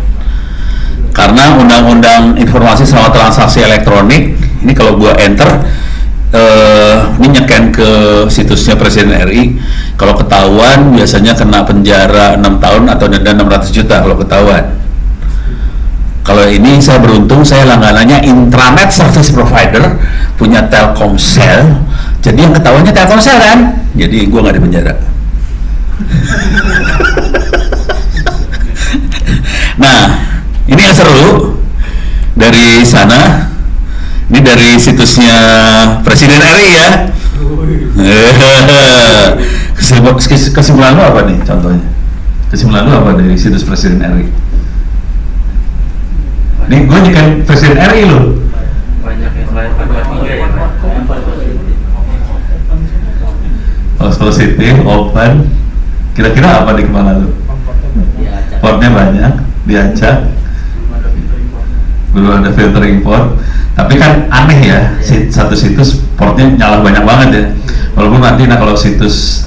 Karena undang-undang informasi sama transaksi elektronik ini kalau gua enter ini nyeken ke situsnya Presiden RI, kalau ketahuan biasanya kena penjara 6 tahun atau denda 600 juta kalau ketahuan. Kalau ini saya beruntung, saya langganannya intranet service provider punya Telkomsel, jadi yang ketahuannya Telkomsel kan, jadi gua nggak di penjara. Nah, ini yang seru dari sana. Ini dari situsnya Presiden RI ya. Kesimpulan lu apa nih contohnya? Kesimpulan lu apa dari situs Presiden RI? Nih gue nyekan Presiden RI lo. Banyak yang selain P23 ya Pak. Positif, open. Kira-kira apa di kepala lu? Portnya banyak, diacak. Belum ada filtering port. Tapi kan aneh ya, satu situs portnya nyala banyak banget ya. Walaupun nanti kalau situs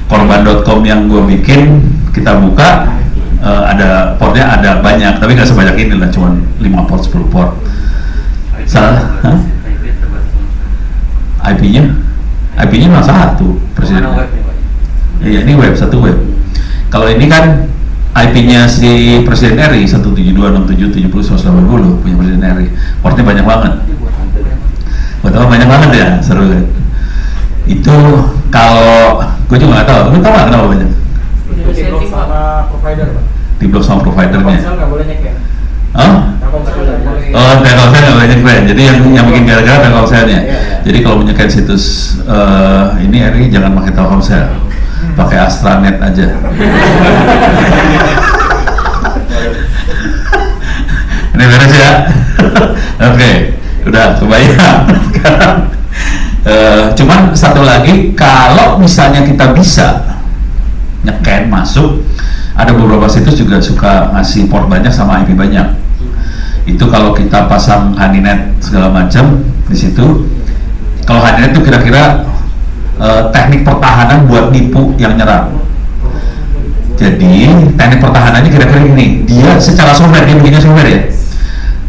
korban.com yang gue bikin kita buka ada portnya ada banyak, tapi nggak sebanyak ini lah, cuma 5 port 10 port. Salah? IP-nya malah satu Presiden. Iya, ini web, satu web. Kalau ini kan IP-nya si Presiden RI 172.67.70.180 punya Presiden RI. Portnya banyak banget. Betul, banyak banget ya, seru kan. Itu kalau gue juga nggak tahu. Lu tahu nggak kenapa banyak? Di blok sama provider, Pak. Di blok sama providernya. Telkomsel nggak boleh nyek ya? Oh? Telkomsel nggak boleh. Oh, Telkomsel nggak boleh nyek. Jadi yang bikin gara-gara Telkomselnya. Jadi kalau punya situs ini RI jangan pakai Telkomsel. Pakai Astranet aja. Ini beres ya. Oke, udah kebayang. Sekarang cuman satu lagi, kalau misalnya kita bisa nyeken masuk, ada beberapa situs juga suka ngasih port banyak sama IP banyak. Itu kalau kita pasang Honeynet segala macam di situ. Kalau Honeynet itu kira-kira teknik pertahanan buat nipu yang nyerang. Jadi teknik pertahanannya kira-kira ini, dia secara software, dia bikinnya software ya.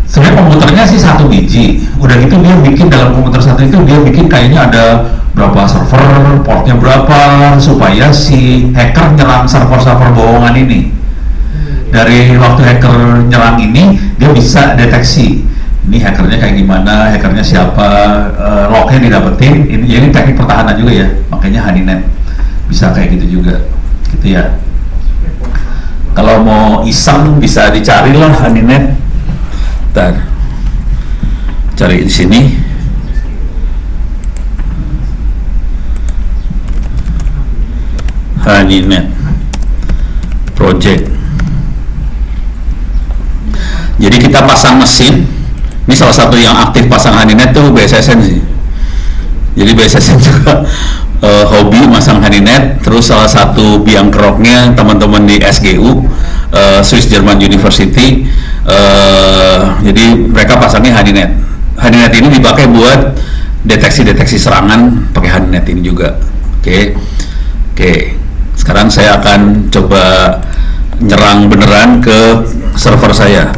Sebenarnya komputernya sih 1 biji, udah gitu dia bikin dalam komputer satu itu dia bikin kayaknya ada berapa server, portnya berapa, supaya si hacker nyerang server-server bohongan ini. Dari waktu hacker nyerang ini, dia bisa deteksi ini hackernya kayak gimana, hackernya siapa, lognya didapetin. Ini teknik pertahanan juga ya, makanya Honeynet bisa kayak gitu juga, gitu ya. Kalau mau iseng bisa dicari lah Honeynet. Ntar cari di sini. Honeynet project. Jadi kita pasang mesin. Ini salah satu yang aktif pasang Honeynet tuh BSSN sih. Jadi BSSN juga hobi masang Honeynet. Terus salah satu biang keroknya teman-teman di SGU, Swiss German University. Jadi mereka pasangnya Honeynet. Honeynet ini dipakai buat deteksi serangan, pakai Honeynet ini juga. Oke. Sekarang saya akan coba nyerang beneran ke server saya.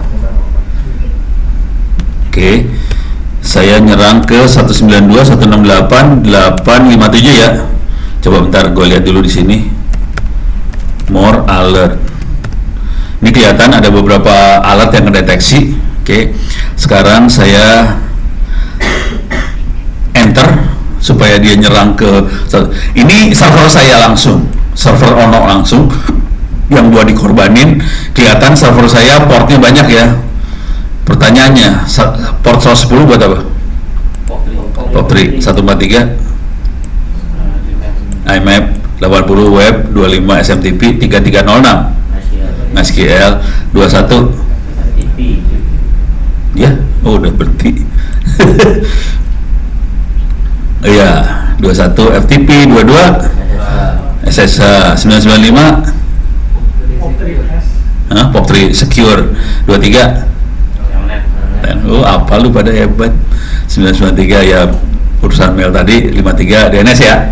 Oke, saya nyerang ke 192.168.857 ya. Coba bentar, gue lihat dulu di sini. More alert. Ini kelihatan ada beberapa alert yang kedeteksi. Oke, sekarang saya enter supaya dia nyerang ke. Ini server saya langsung, server Ono langsung yang buat dikorbanin. Kelihatan server saya portnya banyak ya. Pertanyaannya, port 110 buat apa? POP3 143 IMAP 80 web 25 SMTP 3306 MySQL 21 ya, oh udah berhenti. Iya, 21 FTP 22 SSH 995 POP3 secure 23. Oh, apa lu pada hebat. 993 ya, urusan mail tadi. 53 DNS ya.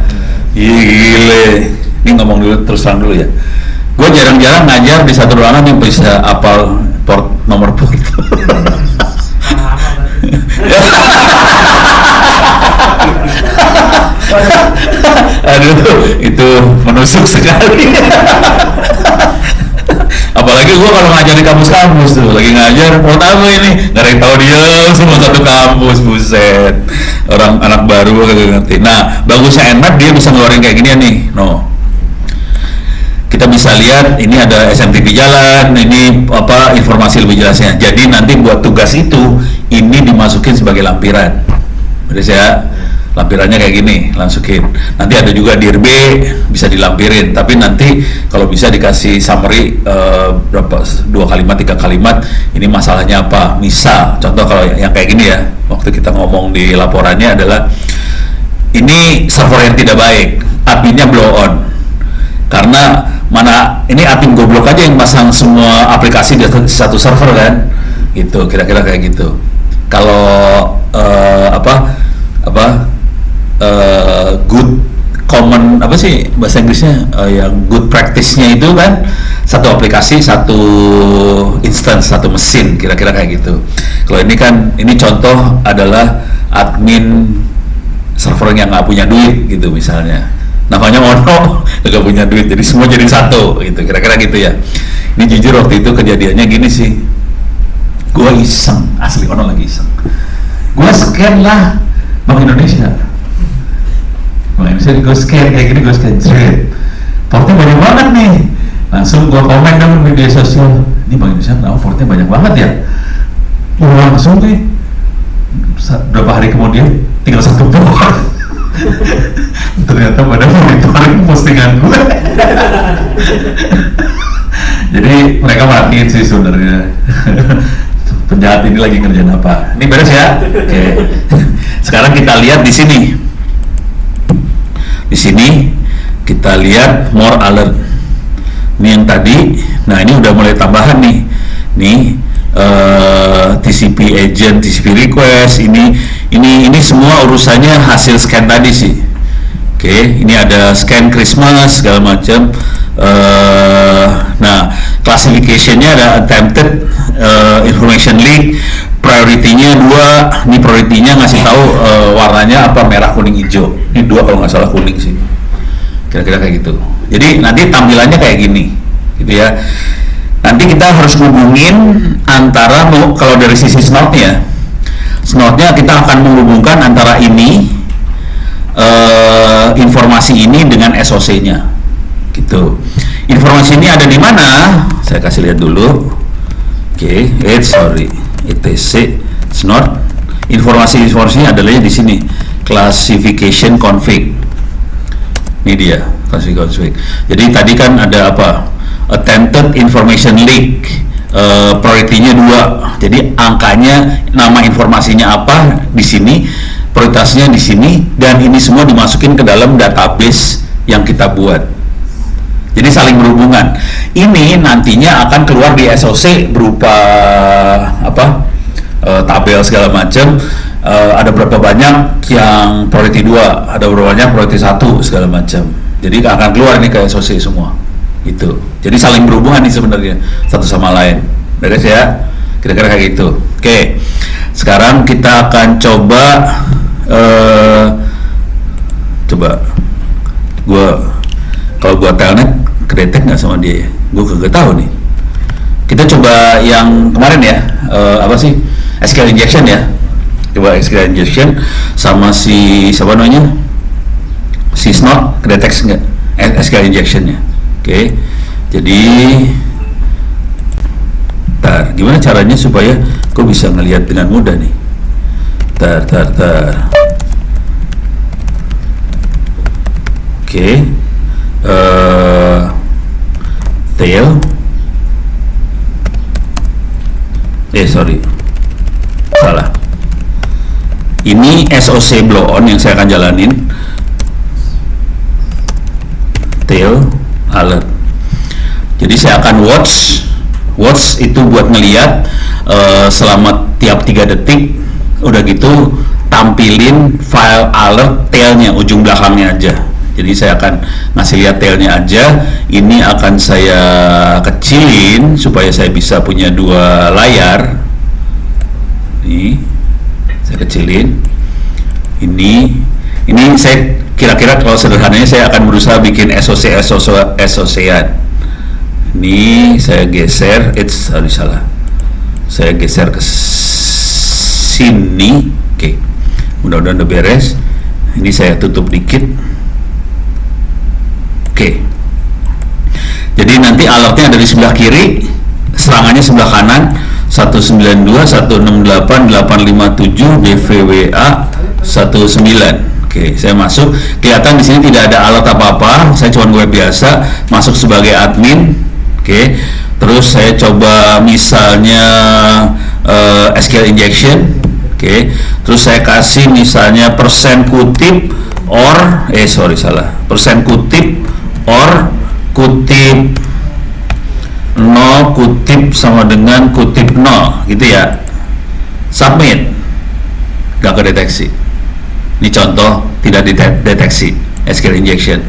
Gile. Ini ngomong dulu, terus terang dulu ya. Gue jarang-jarang ngajar di satu ruangan yang bisa apal port, nomor port. Aduh, itu menusuk sekali. Apalagi gue kalau ngajar di kampus-kampus tuh, lagi ngajar port apa ini, nggak ada yang tahu dia, semua satu kampus, buset. Orang anak baru kagak ngerti. Nah, bagusnya Nmap dia bisa ngeluarin kayak gini nih, no. Kita bisa lihat ini ada SMTP jalan, ini apa informasi lebih jelasnya. Jadi nanti buat tugas itu ini dimasukin sebagai lampiran. Berarti ya, lampirannya kayak gini, masukin. Nanti ada juga dir B bisa dilampirin, tapi nanti kalau bisa dikasih summary berapa 2 kalimat 3 kalimat ini masalahnya apa. Misal contoh kalau yang kayak gini ya, waktu kita ngomong di laporannya adalah ini server yang tidak baik, adminnya blow on. Karena mana ini admin goblok aja yang pasang semua aplikasi di satu server kan, gitu kira-kira kayak gitu. Kalau good common apa sih bahasa Inggrisnya, yang good practice-nya itu kan satu aplikasi satu instance satu mesin, kira-kira kayak gitu. Kalau ini kan ini contoh adalah admin server yang nggak punya duit gitu misalnya, namanya Ono nggak punya duit jadi semua jadi satu gitu, kira-kira gitu ya. Ini jujur waktu itu kejadiannya gini sih, gue iseng, asli Ono lagi iseng, gue scan lah Bank Indonesia gue scan kayak gini, gue scan jret, portnya banyak banget nih, langsung gue komen dong di media sosial, ini Bank Indonesia kenapa portnya banyak banget ya. Langsung nih berapa hari kemudian tinggal satu port. Ternyata pada monitoring postingan gue. Jadi mereka matiin sih sebenarnya. Penjahat ini lagi ngerjain apa? Ini beres ya. Oke. Sekarang kita lihat di sini. Di sini kita lihat more alert. Ini yang tadi. Nah ini udah mulai tambahan nih. Nih TCP agent, TCP request. Ini semua urusannya hasil scan tadi sih. Oke, ini ada scan Christmas segala macam. Nah, classification-nya ada attempted information leak, priority-nya 2. Ini priority-nya ngasih tahu warnanya apa, merah, kuning, hijau. Ini 2 kalau nggak salah kuning sih. Kira-kira kayak gitu. Jadi nanti tampilannya kayak gini, gitu ya. Nanti kita harus hubungin antara kalau dari sisi snot-nya kita akan menghubungkan antara ini informasi ini dengan SOC-nya, gitu. Informasi ini ada di mana? Saya kasih lihat dulu. Oke, etc snot. Informasinya adalah di sini. Classification config. Ini dia, classification config. Jadi tadi kan ada apa? Attempted information leak. Priority-nya 2. Jadi angkanya, nama informasinya apa di sini, prioritasnya di sini, dan ini semua dimasukin ke dalam database yang kita buat. Jadi saling berhubungan. Ini nantinya akan keluar di SOC berupa apa? Tabel segala macam. Ada berapa banyak yang priority 2, ada berapa banyak priority 1 segala macam. Jadi akan keluar ini ke SOC semua. Itu. Jadi saling berhubungan nih sebenarnya satu sama lain. Beres ya? Kira-kira kayak gitu. Oke. Sekarang kita akan coba kalau gua telnet kedetek nggak sama dia ya? Gua kagak tahu nih. Kita coba yang kemarin ya, apa sih? SQL injection ya. Coba SQL injection sama si siapa namanya? Si Snot kedetek nggak? SQL injectionnya. Oke. Jadi gimana caranya supaya kau bisa ngelihat dengan mudah nih? Oke. Tail. Salah. Ini SOC blow on yang saya akan jalanin. Tail alert. Jadi saya akan watch itu buat ngeliat selama tiap 3 detik. Udah gitu tampilin file alert tailnya, ujung belakangnya aja. Jadi saya akan ngasih lihat tailnya aja. Ini akan saya kecilin supaya saya bisa punya 2 layar. Nih, saya kecilin. Ini saya kira-kira kalau sederhananya saya akan berusaha bikin SOC-an. Ini saya geser, salah. Saya geser ke sini. Oke. Mudah-mudahan udah beres. Ini saya tutup dikit. Oke. Jadi nanti alertnya ada di sebelah kiri, serangannya sebelah kanan. 192.168.857 DVWA 19. Oke, saya masuk. Kelihatan di sini tidak ada alert apa-apa. Saya cuma web biasa, masuk sebagai admin. Oke. Terus saya coba misalnya SQL injection. Oke. Terus saya kasih misalnya persen kutip or persen kutip or kutip 0 kutip sama dengan kutip 0 gitu ya. Submit. Gak kedeteksi. Ini contoh tidak dideteksi SQL injection.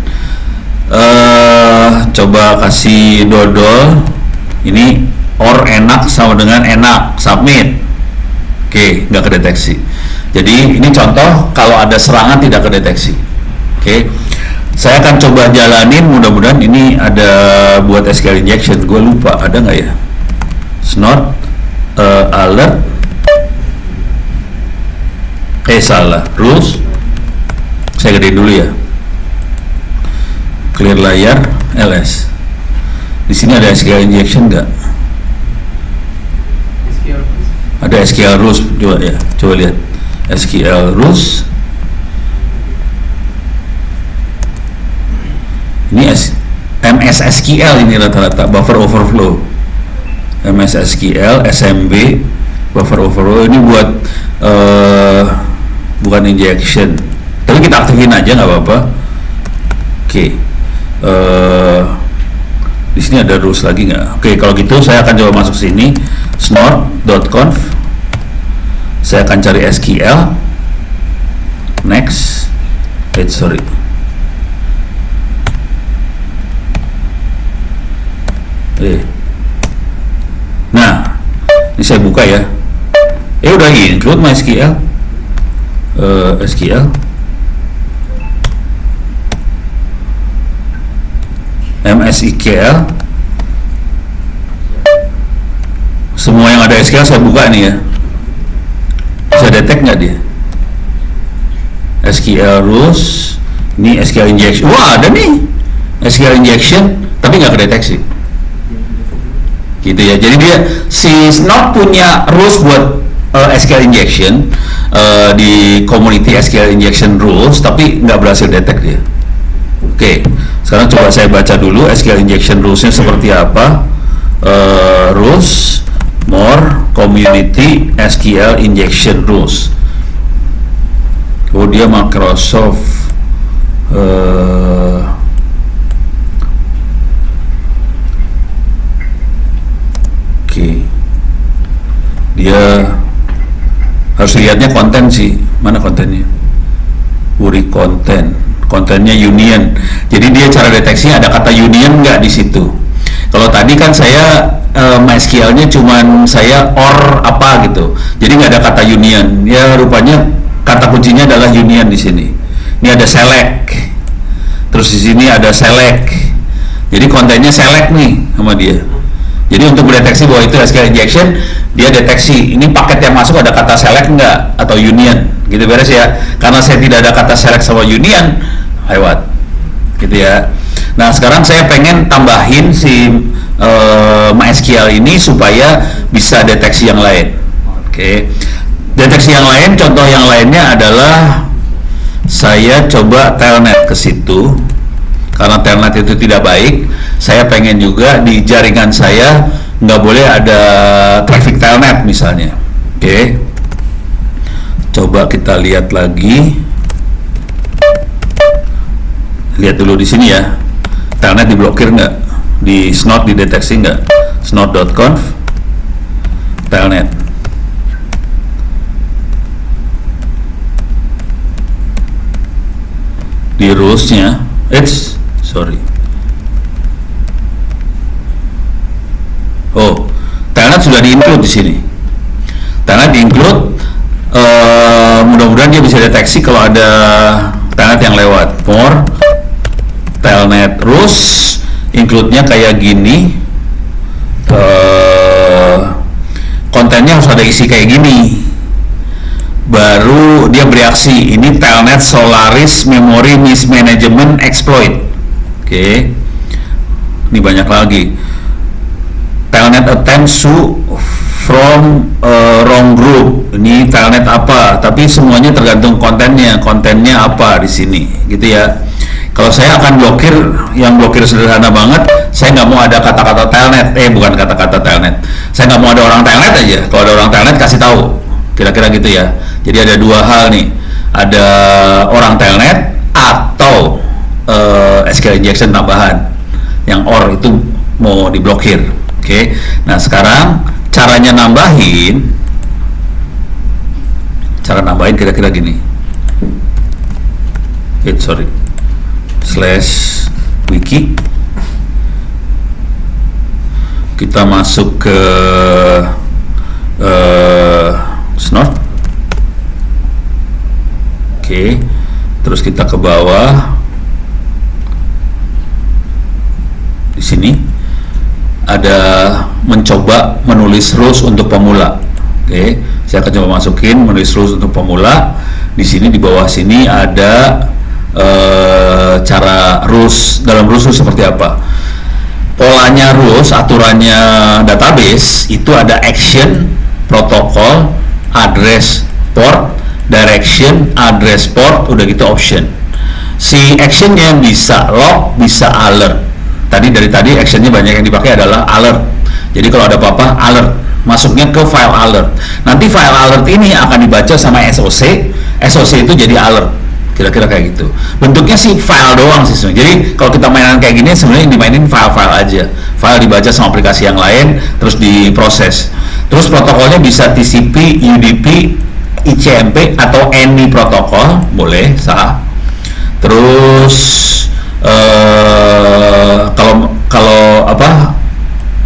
Coba kasih dodol. Ini or enak sama dengan enak. Submit. Oke, gak kedeteksi. Jadi ini contoh kalau ada serangan tidak kedeteksi. Oke. Saya akan coba jalanin, mudah-mudahan ini ada buat SQL injection. Gue lupa, ada nggak ya? Snot alert. Salah. Rules. Saya gedein dulu ya. Clear layar, ls. Di sini ada SQL injection nggak? Ada SQL rules, coba lihat. SQL rules. Ini MS SQL ini rata-rata buffer overflow. MS SQL, SMB, buffer overflow ini buat bukan injection. Tapi kita aktifin aja nggak apa-apa. Oke. Di sini ada rules lagi nggak? Oke, kalau gitu saya akan coba masuk sini. snort.conf. Saya akan cari SQL. Next. Nah, ini saya buka ya. Udah include MySQL. SQL. MSIQL. Semua yang ada SQL saya buka nih ya. Bisa detect nggak dia? SQL rules. Ini SQL injection. Wah, ada nih SQL injection, tapi nggak kedeteksi. Gitu ya. Jadi dia si Snot punya rules buat SQL injection di community SQL injection rules, tapi nggak berhasil detect dia. Oke, sekarang coba saya baca dulu SQL injection rulesnya seperti apa. Rules more community SQL injection rules. Oh, dia Microsoft dia harus lihatnya konten sih. Mana kontennya? Uri konten. kontennya union. Jadi dia cara deteksi ada kata union nggak di situ. Kalau tadi kan saya MySQL-nya cuman saya or apa gitu, jadi nggak ada kata union. Ya rupanya kata kuncinya adalah union di sini. Ini ada select, terus di sini ada select. Jadi kontennya select nih sama dia. Jadi untuk mendeteksi bahwa itu SQL injection, dia deteksi ini paket yang masuk ada kata select enggak atau union, gitu beres ya. Karena saya tidak ada kata select sama union, lewat, gitu ya. Nah sekarang saya pengen tambahin si MySQL ini supaya bisa deteksi yang lain. Oke, deteksi yang lain, contoh yang lainnya adalah saya coba telnet ke situ. Karena telnet itu tidak baik, saya pengen juga di jaringan saya nggak boleh ada traffic telnet misalnya. Oke, coba kita lihat lagi. Lihat dulu di sini ya, telnet diblokir nggak? Di snot dideteksi nggak? snot.conf telnet. Di rules-nya, telnet sudah di-include di sini. Telnet di-include, mudah-mudahan dia bisa deteksi kalau ada telnet yang lewat. More telnet rules, include-nya kayak gini. Kontennya harus ada isi kayak gini. Baru dia bereaksi. Ini telnet Solaris memory mismanagement exploit. Oke. Ini banyak lagi. Telnet attempts to from wrong group. Ini telnet apa? Tapi semuanya tergantung kontennya. Kontennya apa di sini, gitu ya. Kalau saya akan blokir, yang blokir sederhana banget. Saya nggak mau ada kata-kata telnet. Bukan kata-kata telnet. Saya nggak mau ada orang telnet aja. Kalau ada orang telnet kasih tahu. Kira-kira gitu ya. Jadi ada dua hal nih. Ada orang telnet atau SQL injection tambahan. Yang or itu mau diblokir. Oke. Nah sekarang caranya nambahin. Cara nambahin kira-kira gini. /wiki. Kita masuk ke snot. Oke. Terus kita ke bawah. Di sini ada mencoba menulis rules untuk pemula. Oke, saya akan coba masukin menulis rules untuk pemula. Di sini di bawah sini ada cara rules, dalam rules itu seperti apa. Polanya rules, aturannya database itu ada action, protokol, address, port, direction, address, port, udah gitu option. Si actionnya bisa log, bisa alert. Dari tadi actionnya banyak yang dipakai adalah alert. Jadi kalau ada apa-apa alert, masuknya ke file alert. Nanti file alert ini akan dibaca sama SOC. SOC itu jadi alert. Kira-kira kayak gitu. Bentuknya sih file doang sih sebenarnya. Jadi kalau kita mainan kayak gini sebenarnya dimainin file-file aja. File dibaca sama aplikasi yang lain, terus diproses. Terus protokolnya bisa TCP, UDP, ICMP atau any protokol, boleh sah. Terus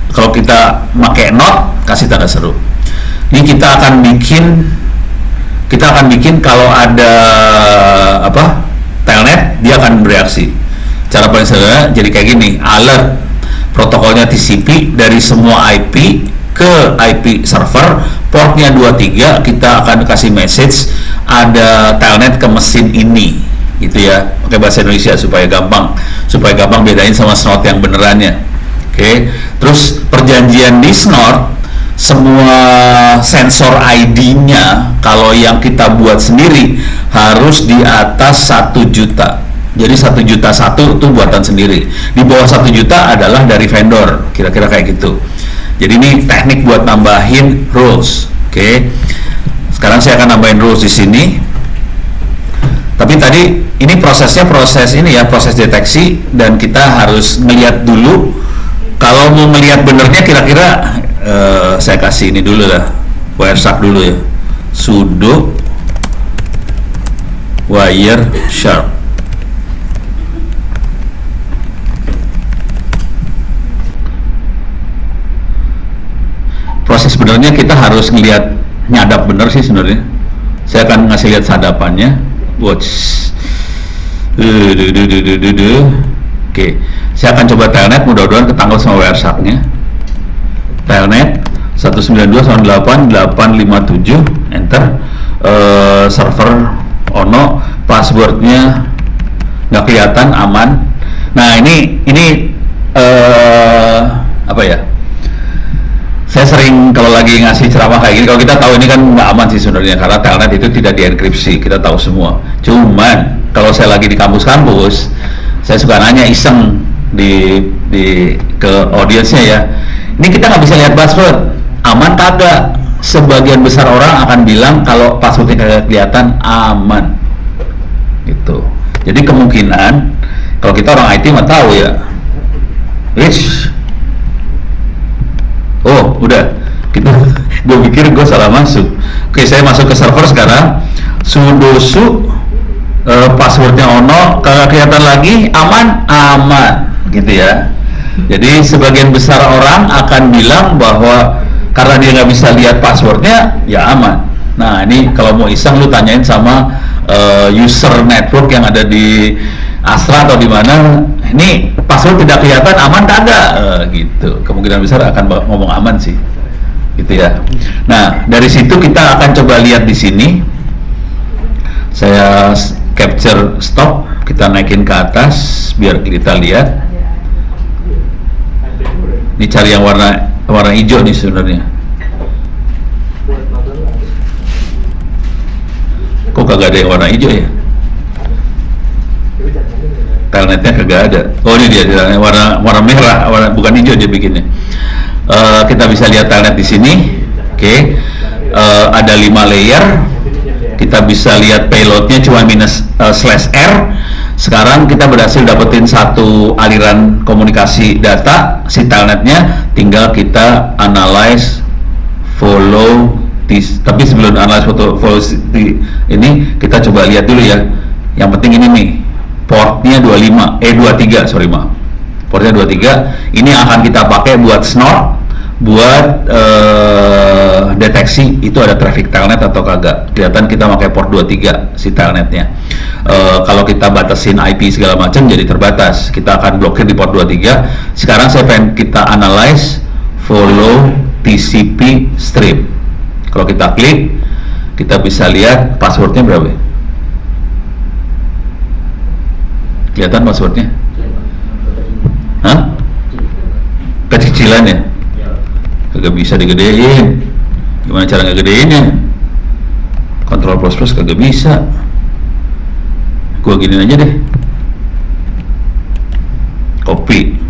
kalau kita pakai not, kasih tanda seru. Ini kita akan bikin kalau ada telnet, dia akan bereaksi. Cara paling sederhana jadi kayak gini, alert, protokolnya TCP dari semua IP ke IP server, portnya 23, kita akan kasih message ada telnet ke mesin ini, gitu ya, pakai bahasa Indonesia supaya gampang bedain sama snot yang benerannya. Oke. Terus perjanjian di snot, semua sensor ID-nya kalau yang kita buat sendiri harus di atas 1 juta. Jadi 1 juta satu itu buatan sendiri. Di bawah 1 juta adalah dari vendor. Kira-kira kayak gitu. Jadi ini teknik buat nambahin rules. Oke. Sekarang saya akan nambahin rules di sini. Tapi tadi ini proses deteksi, dan kita harus melihat dulu. Kalau mau melihat benernya kira-kira saya kasih ini dulu lah, Wireshark dulu ya, sudo Wireshark. sebenarnya kita harus ngelihat nyadap bener sih sebenarnya. Saya akan ngasih lihat sadapannya. Watch. Oke, saya akan coba telnet, mudah-mudahan ketangkap sama Wireshark-nya. Telnet 192.168.857, enter. Server ono, passwordnya nggak kelihatan, aman. Nah ini apa ya? Saya sering kalau lagi ngasih ceramah kayak gini, kalau kita tahu ini kan nggak aman sih sebenarnya, karena telnet itu tidak dienkripsi, kita tahu semua. Cuman kalau saya lagi di kampus-kampus, saya suka nanya iseng ke audiensnya ya, ini kita nggak bisa lihat password, aman kagak? Sebagian besar orang akan bilang kalau passwordnya kagak kelihatan, aman gitu. Jadi kemungkinan kalau kita orang IT mah tahu ya, oh udah kita gue pikir gue salah masuk. Oke, saya masuk ke server sekarang, sudo passwordnya ono, kagak kelihatan lagi, aman gitu ya. Jadi sebagian besar orang akan bilang bahwa karena dia nggak bisa lihat passwordnya ya aman. Nah ini kalau mau iseng lu tanyain sama user network yang ada di Astra atau di mana, ini password tidak kelihatan, aman kagak? Gitu. Kemungkinan besar akan ngomong aman sih, gitu ya. Nah dari situ kita akan coba lihat di sini. Saya capture stop, kita naikin ke atas biar kita lihat. Ini cari yang warna hijau nih sebenarnya. Kok kagak ada yang warna hijau ya? Telnetnya kagak ada. Oh ini dia, warna merah, bukan hijau dia bikinnya. Kita bisa lihat telnet di sini. Oke. Ada 5 layer. Kita bisa lihat payloadnya cuma -/r. Sekarang kita berhasil dapetin satu aliran komunikasi data si telnetnya, tinggal kita analyze, follow this. Tapi sebelum analyze follow ini kita coba lihat dulu ya. Yang penting ini nih, portnya 23, sorry maaf, portnya 23. Ini akan kita pakai buat snort, buat deteksi itu ada traffic telnet atau kagak. Kelihatan kita pakai port 23 si telnetnya. Kalau kita batasin IP segala macam jadi terbatas, kita akan blokir di port 23. Sekarang saya pengen kita analyze follow TCP stream. Kalau kita klik, kita bisa lihat passwordnya berapa. Kelihatan passwordnya? Hah? Kecicilan ya? Kagak bisa digedein. Gimana cara ngegedeinnya? Ctrl plus kagak bisa. Gua giniin aja deh. Copy.